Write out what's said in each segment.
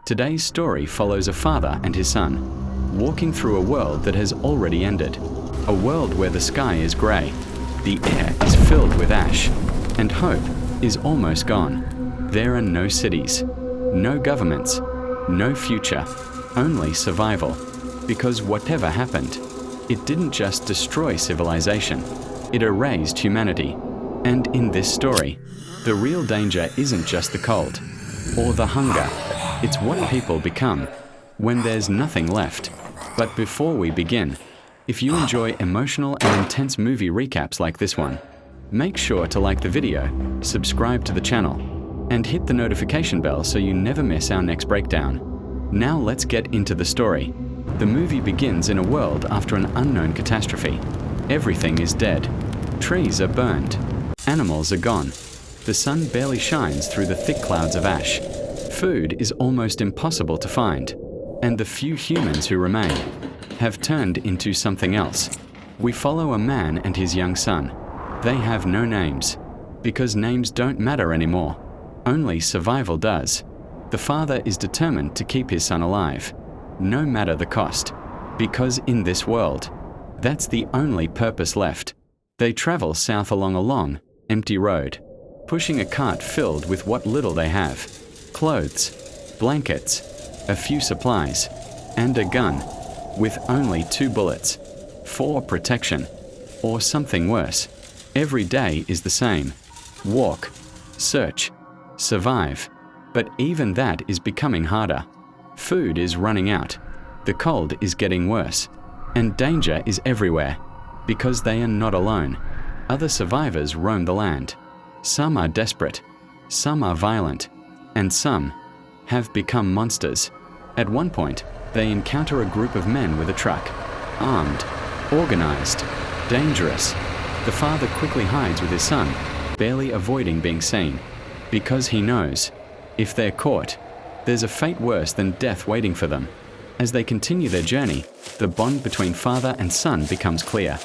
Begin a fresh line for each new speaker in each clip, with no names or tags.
Today's story follows a father and his son, walking through a world that has already ended. A world where the sky is grey, the air is filled with ash, and hope is almost gone. There are no cities, no governments, no future, only survival. Because whatever happened, it didn't just destroy civilization, it erased humanity. And in this story, the real danger isn't just the cold or the hunger, it's what people become when there's nothing left. But before we begin, if you enjoy emotional and intense movie recaps like this one, make sure to like the video, subscribe to the channel, and hit the notification bell so you never miss our next breakdown. Now let's get into the story. The movie begins in a world after an unknown catastrophe. Everything is dead. Trees are burned. Animals are gone. The sun barely shines through the thick clouds of ash. Food is almost impossible to find. And the few humans who remain have turned into something else. We follow a man and his young son. They have no names, because names don't matter anymore. Only survival does. The father is determined to keep his son alive, no matter the cost, because in this world, that's the only purpose left. They travel south along a long, empty road, pushing a cart filled with what little they have: clothes, blankets, a few supplies, and a gun, with only 2 bullets, for protection, or something worse. Every day is the same: walk, search, survive. But even that is becoming harder. Food is running out, the cold is getting worse, and danger is everywhere. Because they are not alone, other survivors roam the land. Some are desperate, some are violent, and some have become monsters. At one point, they encounter a group of men with a truck, armed, organized, dangerous. The father quickly hides with his son, barely avoiding being seen, because he knows, if they're caught, there's a fate worse than death waiting for them. As they continue their journey, the bond between father and son becomes clear.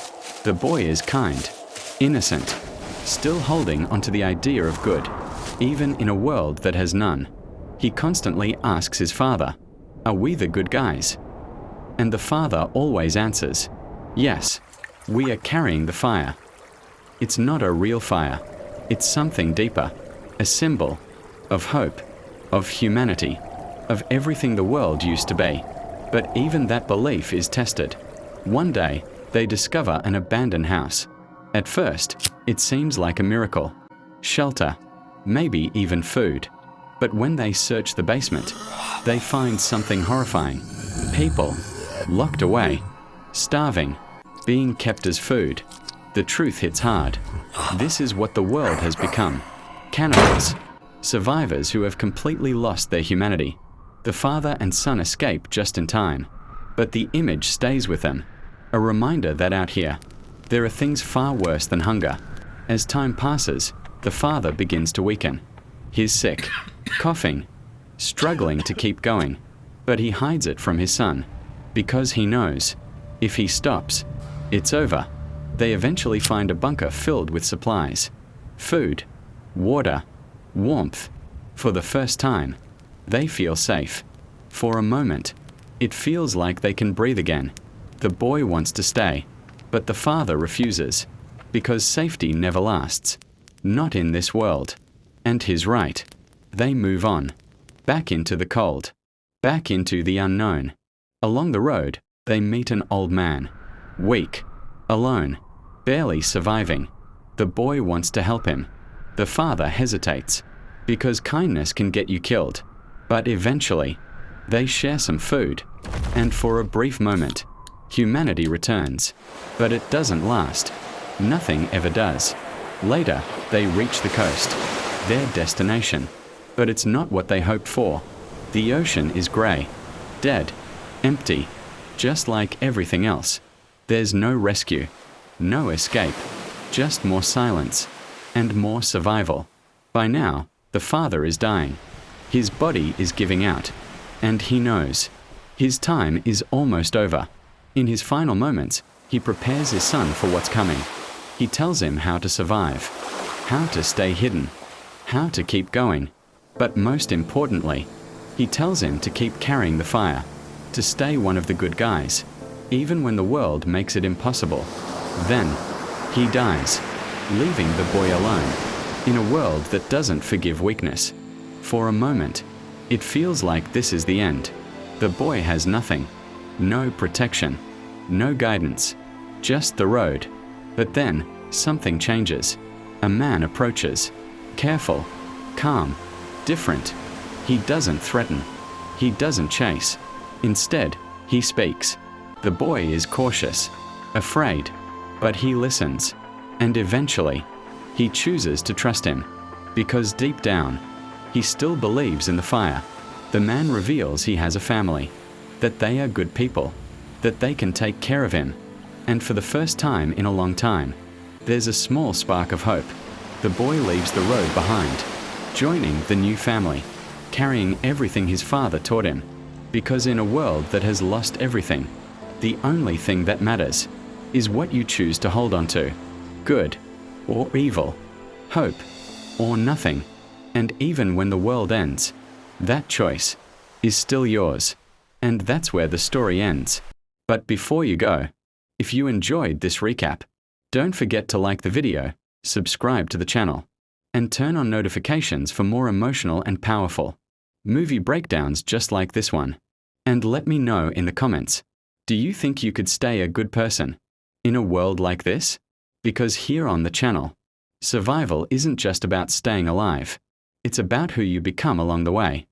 The boy is kind, innocent, still holding onto the idea of good, even in a world that has none. He constantly asks his father, "Are we the good guys?" And the father always answers, "Yes, we are carrying the fire." It's not a real fire, it's something deeper, a symbol of hope, of humanity, of everything the world used to be. But even that belief is tested. One day, they discover an abandoned house. At first, it seems like a miracle. Shelter, maybe even food. But when they search the basement, they find something horrifying. People, locked away, starving, being kept as food. The truth hits hard. This is what the world has become. Cannibals. Survivors who have completely lost their humanity. The father and son escape just in time, but the image stays with them, a reminder that out here, there are things far worse than hunger. As time passes, the father begins to weaken. He's sick, coughing, struggling to keep going, but he hides it from his son, because he knows, if he stops, it's over. They eventually find a bunker filled with supplies, food, water, warmth. For the first time, they feel safe. For a moment, it feels like they can breathe again. The boy wants to stay, but the father refuses, because safety never lasts. Not in this world. And he's right. They move on, back into the cold, back into the unknown. Along the road, they meet an old man, weak, alone, barely surviving. The boy wants to help him. The father hesitates, because kindness can get you killed. But eventually, they share some food, and for a brief moment, humanity returns. But it doesn't last. Nothing ever does. Later, they reach the coast, their destination. But it's not what they hoped for. The ocean is grey, dead, empty, just like everything else. There's no rescue, no escape, just more silence and more survival. By now, the father is dying. His body is giving out, and he knows his time is almost over. In his final moments, he prepares his son for what's coming. He tells him how to survive, how to stay hidden, how to keep going, but most importantly, He tells him to keep carrying the fire, to stay one of the good guys, even when the world makes it impossible. Then, he dies, leaving the boy alone, in a world that doesn't forgive weakness. For a moment, it feels like this is the end. The boy has nothing, no protection, no guidance, just the road. But then, something changes. A man approaches, careful, calm, different. He doesn't threaten. He doesn't chase. Instead, he speaks. The boy is cautious, afraid, but he listens. And eventually, he chooses to trust him, because deep down, he still believes in the fire. The man reveals he has a family, that they are good people, that they can take care of him. And for the first time in a long time, there's a small spark of hope. The boy leaves the road behind, joining the new family, carrying everything his father taught him. Because in a world that has lost everything, the only thing that matters is what you choose to hold on to. Good or evil, hope or nothing. And even when the world ends, that choice is still yours. And that's where the story ends. But before you go, if you enjoyed this recap, don't forget to like the video, subscribe to the channel, and turn on notifications for more emotional and powerful movie breakdowns just like this one. And let me know in the comments, do you think you could stay a good person in a world like this? Because here on the channel, survival isn't just about staying alive. It's about who you become along the way.